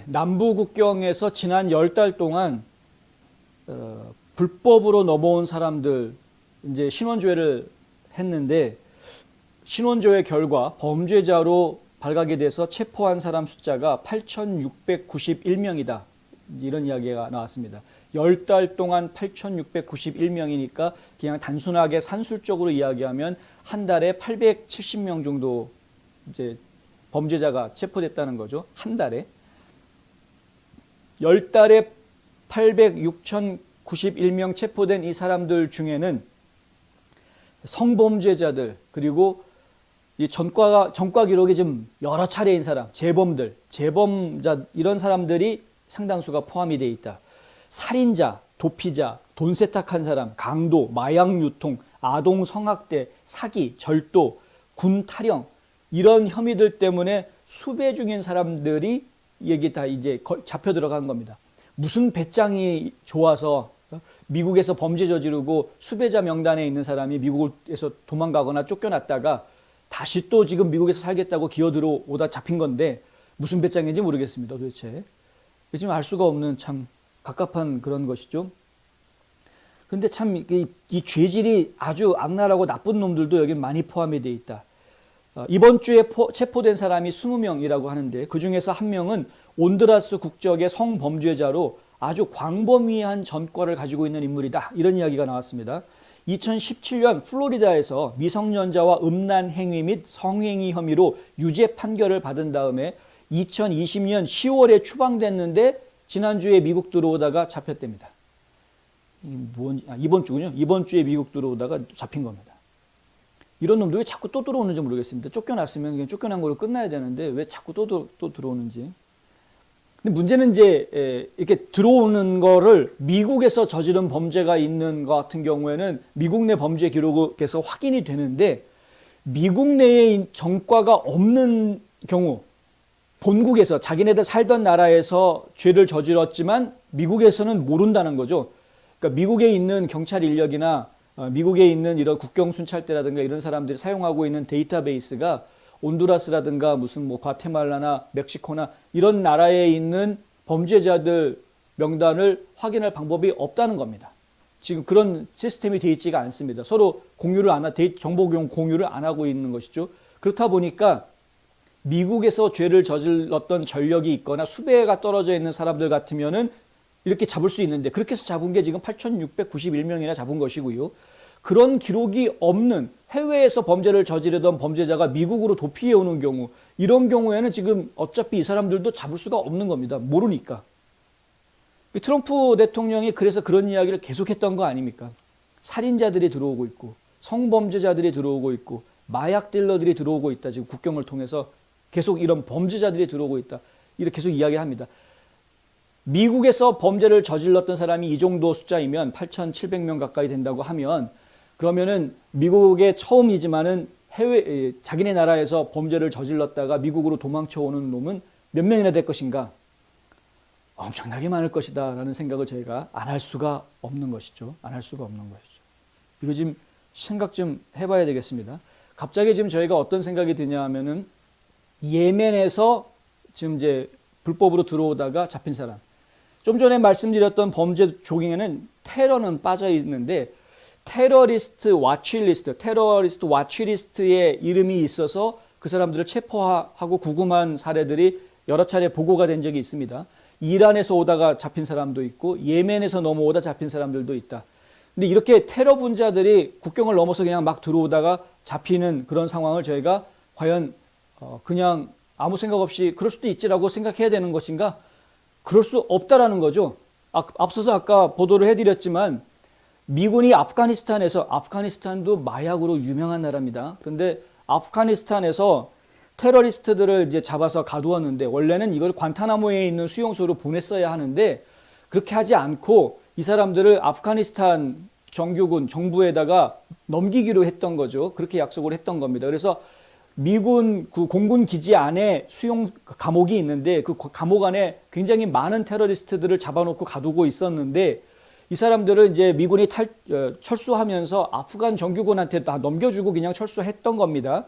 남부 국경에서 지난 10달 동안 불법으로 넘어온 사람들 이제 신원조회를 했는데 신원조회 결과 범죄자로 발각이 돼서 체포한 사람 숫자가 8,691명이다. 이런 이야기가 나왔습니다. 10달 동안 8,691명이니까 그냥 단순하게 산술적으로 이야기하면 한 달에 870명 정도 이제 범죄자가 체포됐다는 거죠. 한 달에. 10달에 6,091명 체포된 이 사람들 중에는 성범죄자들 그리고 이 전과 기록이 좀 여러 차례인 사람, 재범자 이런 사람들이 상당수가 포함이 돼 있다. 살인자, 도피자, 돈 세탁한 사람, 강도, 마약 유통, 아동 성학대, 사기, 절도, 군 탈영 이런 혐의들 때문에 수배 중인 사람들이 여기 다 이제 잡혀 들어간 겁니다. 무슨 배짱이 좋아서 미국에서 범죄 저지르고 수배자 명단에 있는 사람이 미국에서 도망가거나 쫓겨났다가 다시 또 지금 미국에서 살겠다고 기어 들어오다 잡힌 건데 무슨 배짱인지 모르겠습니다. 도대체. 지금 알 수가 없는 참 갑갑한 그런 것이죠. 그런데 참 이 죄질이 아주 악랄하고 나쁜 놈들도 여기 많이 포함이 되어 있다. 이번 주에 체포된 사람이 20명이라고 하는데 그중에서 한 명은 온두라스 국적의 성범죄자로 아주 광범위한 전과를 가지고 있는 인물이다. 이런 이야기가 나왔습니다. 2017년 플로리다에서 미성년자와 음란 행위 및 성행위 혐의로 유죄 판결을 받은 다음에 2020년 10월에 추방됐는데 지난주에 미국 들어오다가 잡혔답니다. 이번 주군요. 이번 주에 미국 들어오다가 잡힌 겁니다. 이런 놈들 왜 자꾸 또 들어오는지 모르겠습니다. 쫓겨났으면 그냥 쫓겨난 걸로 끝나야 되는데 왜 자꾸 또 들어오는지. 근데 문제는 이제 이렇게 들어오는 거를 미국에서 저지른 범죄가 있는 것 같은 경우에는 미국 내 범죄 기록에서 확인이 되는데 미국 내에 전과가 없는 경우 본국에서 자기네들 살던 나라에서 죄를 저질렀지만 미국에서는 모른다는 거죠. 그러니까 미국에 있는 경찰 인력이나 미국에 있는 이런 국경순찰대라든가 이런 사람들이 사용하고 있는 데이터베이스가 온두라스라든가 무슨 뭐 과테말라나 멕시코나 이런 나라에 있는 범죄자들 명단을 확인할 방법이 없다는 겁니다. 지금 그런 시스템이 되어 있지가 않습니다. 서로 정보 공유를 안 하고 있는 것이죠. 그렇다 보니까 미국에서 죄를 저질렀던 전력이 있거나 수배가 떨어져 있는 사람들 같으면은 이렇게 잡을 수 있는데 그렇게 해서 잡은 게 지금 8,691명이나 잡은 것이고요. 그런 기록이 없는 해외에서 범죄를 저지르던 범죄자가 미국으로 도피해 오는 경우 이런 경우에는 지금 어차피 이 사람들도 잡을 수가 없는 겁니다. 모르니까. 트럼프 대통령이 그래서 그런 이야기를 계속했던 거 아닙니까? 살인자들이 들어오고 있고 성범죄자들이 들어오고 있고 마약 딜러들이 들어오고 있다. 지금 국경을 통해서 계속 이런 범죄자들이 들어오고 있다. 이렇게 계속 이야기합니다. 미국에서 범죄를 저질렀던 사람이 이 정도 숫자이면 8,700명 가까이 된다고 하면 그러면은 미국의 처음이지만은 자기네 나라에서 범죄를 저질렀다가 미국으로 도망쳐 오는 놈은 몇 명이나 될 것인가? 엄청나게 많을 것이다 라는 생각을 저희가 안 할 수가 없는 것이죠. 안 할 수가 없는 것이죠. 이거 지금 생각 좀 해봐야 되겠습니다. 갑자기 지금 저희가 어떤 생각이 드냐 하면은 예멘에서 지금 이제 불법으로 들어오다가 잡힌 사람. 좀 전에 말씀드렸던 범죄 조경에는 테러는 빠져 있는데 테러리스트 와치리스트에 이름이 있어서 그 사람들을 체포하고 구금한 사례들이 여러 차례 보고가 된 적이 있습니다. 이란에서 오다가 잡힌 사람도 있고 예멘에서 넘어오다 잡힌 사람들도 있다. 근데 이렇게 테러 분자들이 국경을 넘어서 그냥 막 들어오다가 잡히는 그런 상황을 저희가 과연 그냥 아무 생각 없이 그럴 수도 있지라고 생각해야 되는 것인가? 그럴 수 없다라는 거죠. 앞서서 아까 보도를 해드렸지만 미군이 아프가니스탄도 마약으로 유명한 나라입니다. 그런데 아프가니스탄에서 테러리스트들을 이제 잡아서 가두었는데 원래는 이걸 관타나모에 있는 수용소로 보냈어야 하는데 그렇게 하지 않고 이 사람들을 아프가니스탄 정부에다가 넘기기로 했던 거죠. 그렇게 약속을 했던 겁니다. 그래서 미군 그 공군 기지 안에 수용 감옥이 있는데 그 감옥 안에 굉장히 많은 테러리스트들을 잡아놓고 가두고 있었는데 이 사람들을 이제 미군이 철수하면서 아프간 정규군한테 다 넘겨주고 그냥 철수했던 겁니다.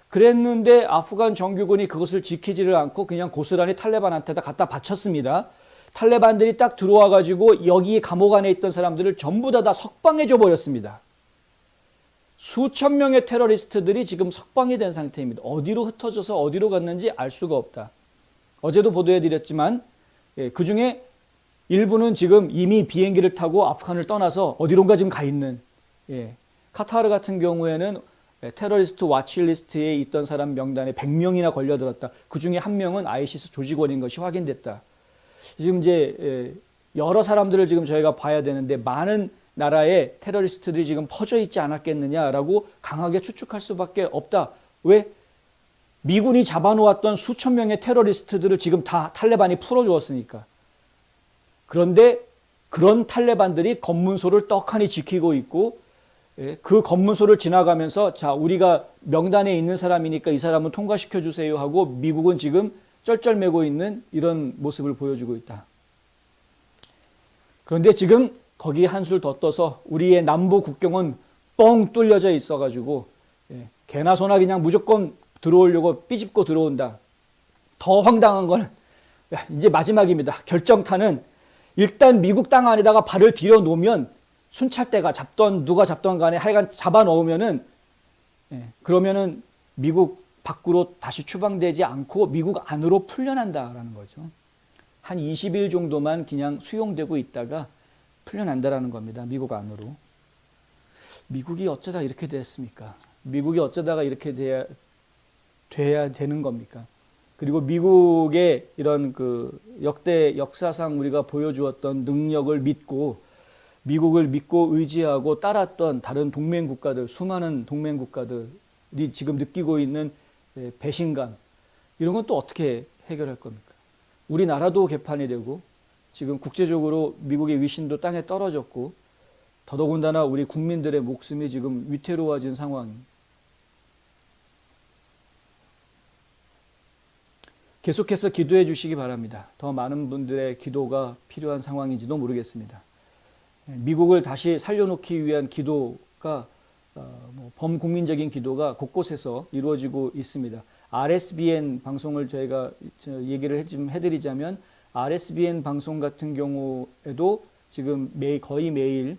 그랬는데 아프간 정규군이 그것을 지키지를 않고 그냥 고스란히 탈레반한테다 갖다 바쳤습니다. 탈레반들이 딱 들어와 가지고 여기 감옥 안에 있던 사람들을 전부 다 석방해 줘 버렸습니다. 수천 명의 테러리스트들이 지금 석방이 된 상태입니다. 어디로 흩어져서 어디로 갔는지 알 수가 없다. 어제도 보도해 드렸지만 그중에 일부는 지금 이미 비행기를 타고 아프간을 떠나서 어디론가 지금 가 있는, 카타르 같은 경우에는 테러리스트 와치리스트에 있던 사람 명단에 100명이나 걸려들었다. 그중에 한 명은 아이시스 조직원인 것이 확인됐다. 지금 이제 여러 사람들을 지금 저희가 봐야 되는데 많은 나라에 테러리스트들이 지금 퍼져 있지 않았겠느냐라고 강하게 추측할 수밖에 없다. 왜? 미군이 잡아놓았던 수천 명의 테러리스트들을 지금 다 탈레반이 풀어주었으니까. 그런데 그런 탈레반들이 검문소를 떡하니 지키고 있고, 그 검문소를 지나가면서 자, 우리가 명단에 있는 사람이니까 이 사람은 통과시켜 주세요 하고 미국은 지금 쩔쩔매고 있는 이런 모습을 보여주고 있다. 그런데 지금 거기 한술 더 떠서 우리의 남부 국경은 뻥 뚫려져 있어가지고 개나 소나 그냥 무조건 들어오려고 삐집고 들어온다. 더 황당한 건 이제 마지막입니다. 결정타는 일단 미국 땅 안에다가 발을 들여 놓으면 순찰대가 잡던 누가 잡던 간에 하여간 잡아 넣으면은 그러면은 미국 밖으로 다시 추방되지 않고 미국 안으로 풀려난다라는 거죠. 한 20일 정도만 그냥 수용되고 있다가 풀려난다라는 겁니다. 미국 안으로. 미국이 어쩌다 이렇게 됐습니까? 미국이 어쩌다가 이렇게 돼야 되는 겁니까? 그리고 미국의 이런 그 역대 역사상 우리가 보여주었던 능력을 믿고 미국을 믿고 의지하고 따랐던 다른 동맹국가들, 수많은 동맹국가들이 지금 느끼고 있는 배신감, 이런 건 또 어떻게 해결할 겁니까? 우리나라도 개판이 되고 지금 국제적으로 미국의 위신도 땅에 떨어졌고 더더군다나 우리 국민들의 목숨이 지금 위태로워진 상황입니다. 계속해서 기도해 주시기 바랍니다. 더 많은 분들의 기도가 필요한 상황인지도 모르겠습니다. 미국을 다시 살려놓기 위한 기도가 범국민적인 기도가 곳곳에서 이루어지고 있습니다. RSBN 방송을 저희가 얘기를 좀 해드리자면 RSBN 방송 같은 경우에도 지금 거의 매일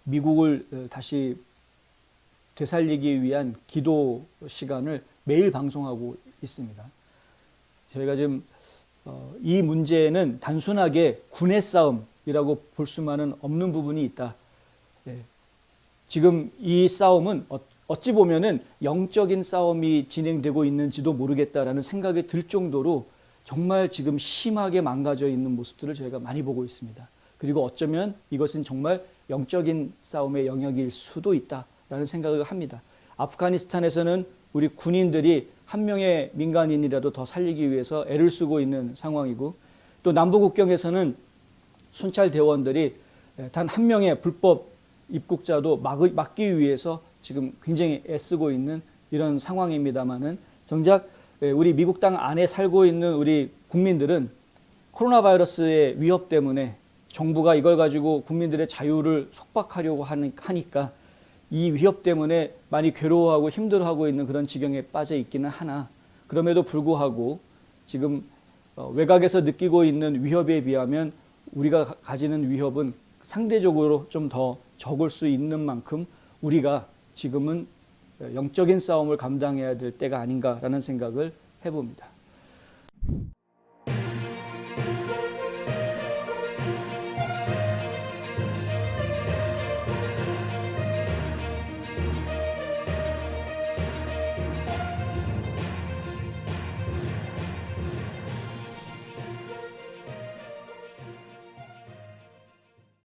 미국을 다시 되살리기 위한 기도 시간을 매일 방송하고 있습니다. 저희가 지금 이 문제는 단순하게 군의 싸움이라고 볼 수만은 없는 부분이 있다. 지금 이 싸움은 어찌 보면은 영적인 싸움이 진행되고 있는지도 모르겠다라는 생각이 들 정도로 정말 지금 심하게 망가져 있는 모습들을 저희가 많이 보고 있습니다. 그리고 어쩌면 이것은 정말 영적인 싸움의 영역일 수도 있다라는 생각을 합니다. 아프가니스탄에서는 우리 군인들이 한 명의 민간인이라도 더 살리기 위해서 애를 쓰고 있는 상황이고, 또 남부국경에서는 순찰대원들이 단 한 명의 불법 입국자도 막기 위해서 지금 굉장히 애쓰고 있는 이런 상황입니다만은, 정작 우리 미국 땅 안에 살고 있는 우리 국민들은 코로나 바이러스의 위협 때문에 정부가 이걸 가지고 국민들의 자유를 속박하려고 하니까 이 위협 때문에 많이 괴로워하고 힘들어하고 있는 그런 지경에 빠져 있기는 하나, 그럼에도 불구하고 지금 외곽에서 느끼고 있는 위협에 비하면 우리가 가지는 위협은 상대적으로 좀 더 적을 수 있는 만큼 우리가 지금은 영적인 싸움을 감당해야 될 때가 아닌가라는 생각을 해봅니다.